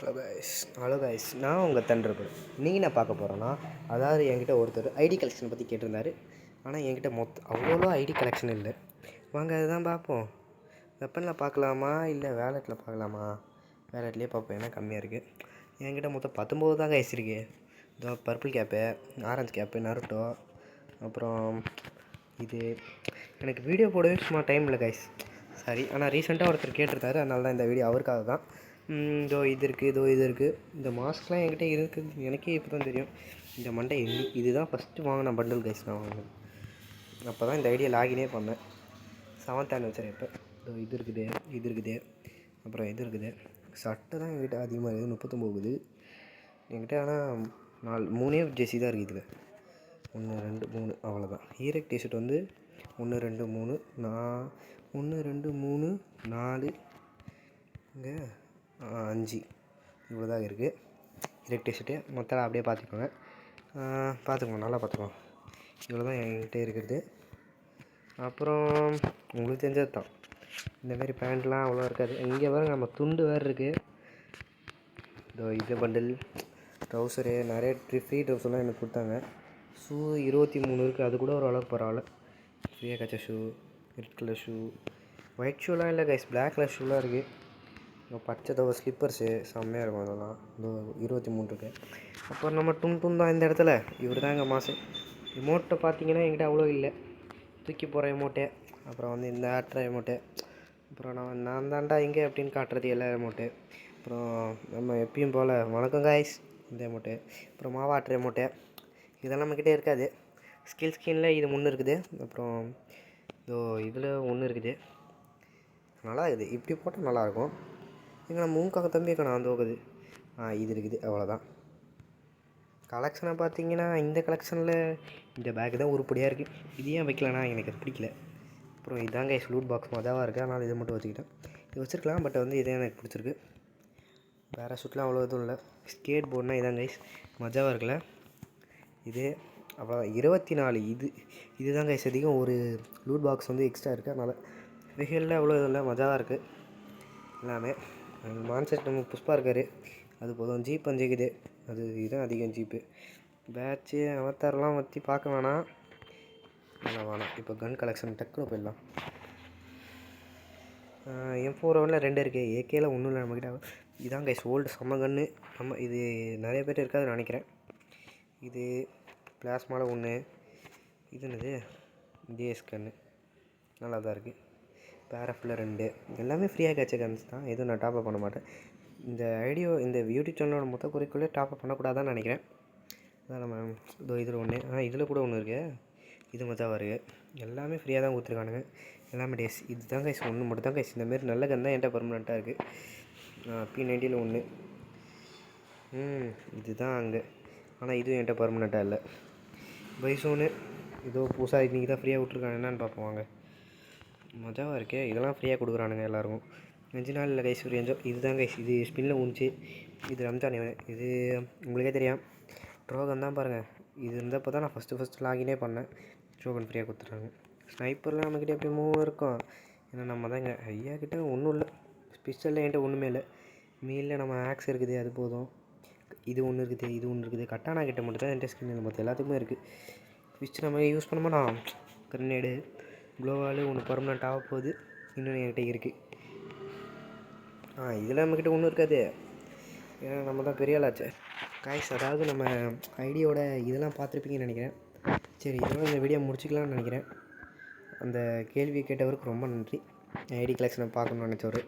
Hello guys நான் உங்கள் தண்டர்பல். நீங்கள் என்ன பார்க்க போகிறோன்னா, அதாவது என்கிட்ட ஒருத்தர் ஐடி கலெக்ஷன் பற்றி கேட்டிருந்தார். ஆனால் என்கிட்ட அவ்வளோ ஐடி கலெக்ஷன் இல்லை. வாங்க அதுதான் பார்ப்போம். வெப்பனில் பார்க்கலாமா இல்லை வேலெட்டில் பார்க்கலாமா? வேலெட்லேயே பார்ப்போம், ஏன்னா கம்மியாக இருக்குது. என்கிட்ட மொத்தம் 19 தான் கைஸ் இருக்குது. இதோ purple cap, orange cap, Naruto, அப்புறம் இது. எனக்கு வீடியோ போடவே சும்மா டைம் இல்லை கைஸ், சாரி. ஆனால் ரீசெண்டாக ஒருத்தர் கேட்டிருந்தாரு, அதனால தான் இந்த வீடியோ அவருக்காக தான். இதோ இது இருக்குது. இந்த மாஸ்க்லாம் என்கிட்ட இருக்குது, எனக்கே இப்போ தான் தெரியும். இந்த மண்டை இதுதான் ஃபஸ்ட்டு வாங்கின பண்டில் கைஸ் நான் வாங்கினேன். அப்போ தான் இந்த ஐடியா லாகினே பண்ணேன். 7th anniversary இப்போ. இதோ இது இருக்குது. அப்புறம் இது இருக்குது. சட்டை தான் என்கிட்ட அதிகமாக இருக்குது, 39 இருக்குது என்கிட்ட. ஆனால் 3 ஜெர்சி தான் இருக்குது இதில். 1 2 3 அவ்வளோதான். ஹீரோக் டிஷர்ட் வந்து 1 2 3 1 2 3 4 இங்கே 5 இவ்வளோ தான் இருக்குது ஹீரோக் டிஷர்ட்டு. மொத்தம் அப்படியே பார்த்துக்கோங்க, நல்லா பார்த்துக்கோங்க. இவ்வளோ தான் என்கிட்ட இருக்கிறது. அப்புறம் உங்களுக்கு தெரிஞ்சது தான், இந்தமாரி பேண்ட்லாம் அவ்வளோ இருக்காது. இங்கே பாருங்க, நம்ம துண்டு வேறு இருக்குது. இதோ இது பண்டில், ட்ரௌசரு நிறைய ஃப்ரீ ட்ரௌசர்லாம் எனக்கு கொடுத்தாங்க. ஷூ 23 இருக்குது, அது கூட ஒரு அளவுக்கு பரவாயில்ல. ஃப்ரீயாக கிடச்ச shoe, red colour shoe, white ஷூலாம் இல்லை கைஸ், பிளாக் கலர் ஷூலாம் இருக்குது. பச்சை தவிர ஸ்லிப்பர்ஸு செம்மையாக இருக்கும், அதெல்லாம் இந்த 23 இருக்குது. அப்புறம் நம்ம டும் தான் இந்த இடத்துல. இவர் தான் எங்கள் மாசு. ரிமோட்டை பார்த்தீங்கன்னா என்கிட்ட அவ்வளோ இல்லை. தூக்கி போகிற ரிமோட்டு, அப்புறம் வந்து இந்த ஆட்டுற ரிமோட்டு, அப்புறம் நான் தாண்டா இங்கே அப்படின்னு காட்டுறது எல்லா ரிமோட்டு. அப்புறம் நம்ம எப்பயும் போல் வணக்கம் காய்ஸ் இந்த ரிமோட்டு. அப்புறம் மாவாட்டுற ரிமோட்டு, இதெல்லாம் நம்மக்கிட்டே இருக்காது. ஸ்கின்னில் இது 3 இருக்குது. அப்புறம் இதோ இதில் 1 இருக்குது. நல்லா இருக்குது, இப்படி போட்டால் நல்லாயிருக்கும். எங்கள் நம்ம மூக்காக தம்பி நான் வந்து போகுது. இது இருக்குது, அவ்வளோதான். கலெக்ஷனை பார்த்தீங்கன்னா இந்த கலெக்ஷனில் இந்த பேக்கு தான் உருப்படியாக இருக்குது. இது ஏன் வைக்கலனா எனக்கு பிடிக்கல. அப்புறம் இதாங்க லூட் பாக்ஸ் மஜாவாக இருக்குது, அதனால் இதை மட்டும் வச்சுக்கிட்டேன். இது வச்சுருக்கலாம், பட் வந்து இதே எனக்கு பிடிச்சிருக்கு. வேறு ஷூட்லாம் அவ்வளோ எதுவும் இல்லை. ஸ்கேட் போர்டுனால் இதாங்க கைஸ், மஜாவாக இருக்குல்ல இது. அப்புறம் 24 இதுதான் கைஸ் அதிகம். ஒரு லூட் பாக்ஸ் வந்து எக்ஸ்ட்ரா இருக்குது, அதனால் வெஹிகளில் அவ்வளோ எதுவும் இல்லை, மஜாவாக இருக்குது எல்லாமே. மான்செட் நம்ம புஷ்பா இருக்கார், அது போதும். ஜீப் அஞ்சுக்குது, இதுதான் அதிகம் ஜீப்பு. பேட்ச்சு அவத்தாரெலாம் பற்றி பார்க்க வேணாம். இப்போ கன் கலெக்ஷன் டக்குன்னு போயிடலாம். M4 2 இருக்குது, AK 1 இல்லை நம்மக்கிட்ட. இதான் கைஸ் ஓல்டு செம்ம கன்று. இது நிறைய பேர் இருக்காதுன்னு நினைக்கிறேன். இது பிளாஸ்மாவில் 1, இது என்னது டிஎஸ் கன்று, நல்லா தான் இருக்குது. பேரஃபில் 2, எல்லாமே ஃப்ரீயாக கிடச்ச கன்ஸ் தான், எதுவும் நான் டாப்அப் பண்ண மாட்டேன். இந்த யூடியூப் சேனலோட மொத்த குறைக்குள்ளே டாப்அப் பண்ணக்கூடாதான்னு நினைக்கிறேன். அதான் நம்ம இதோ இதில் 1, இதில் கூட 1 இருக்குது. இது மஜாவாக இருக்குது. எல்லாமே ஃப்ரீயாக தான் கொடுத்துருக்கானுங்க, எல்லாமே டேஸ். இது தான் கைஸ் 1 மட்டும் தான் கைஸ் இந்தமாரி நல்ல கன் தான் என்கிட்ட பர்மனெண்ட்டாக இருக்குது. P90 1, இதுதான் அங்கே. ஆனால் இதுவும் என்கிட்ட பர்மனெண்ட்டாக இல்லை. பைசோனு இதோ புதுசாக இன்றைக்கி தான் ஃப்ரீயாக விட்ருக்காங்க, என்னென்னு பார்ப்போம் வாங்க. மஜாவாக இருக்கே, இதெல்லாம் ஃப்ரீயாக கொடுக்குறானுங்க எல்லாருக்கும். 5 நாள் இல்லை கைஸ், ஒரு என்ஜோ. இதுதான் கைஸ், இது ஸ்பின்னில் ஊந்துச்சு. இது ரம்ஜான் இது உங்களுக்கே தெரியும். ட்ரோகன் தான் பாருங்கள், இது இருந்தப்போ தான் நான் ஃபஸ்ட்டு லாகினே பண்ணேன். ட்ரோகன் ஃப்ரீயாக கொடுத்துட்றாங்க. ஸ்னைப்பர்லாம் நம்மக்கிட்ட எப்படி 3 இருக்கும், ஏன்னா நம்ம தான் இங்கே ஐயா கிட்டே ஒன்றும் இல்லை. ஸ்பெஷலில் என்கிட்ட ஒன்றுமே இல்லை. மீலில் நம்ம ஆக்ஸ் இருக்குது, அது போதும். இது 1 இருக்குது. கட்டானா கிட்ட மட்டும் தான் என்கிட்ட ஸ்கின் இல்லை, மற்ற எல்லாத்துக்குமே இருக்குது. ஸ்விட்ச் நம்ம யூஸ் பண்ண மாட்டோம். கிரனேடு, க்ளோவால் 1 பர்மனெண்ட் ஆக போகுது, இன்னொன்று என்கிட்ட இருக்குது. இதில் நம்மக்கிட்ட ஒன்றும் இருக்காது, ஏன்னா நம்ம தான் பெரிய ஆளாச்சு காய்ஸ். அதாவது நம்ம ஐடியோட இதெல்லாம் பார்த்துருப்பீங்கன்னு நினைக்கிறேன். சரி, இதெல்லாம் இந்த வீடியோ முடிச்சிக்கலாம்னு நினைக்கிறேன். அந்த கேள்வி கேட்டவருக்கு ரொம்ப நன்றி. ஐடி கலெக்ஷனை பார்க்கணுன்னு நினச்சவர்.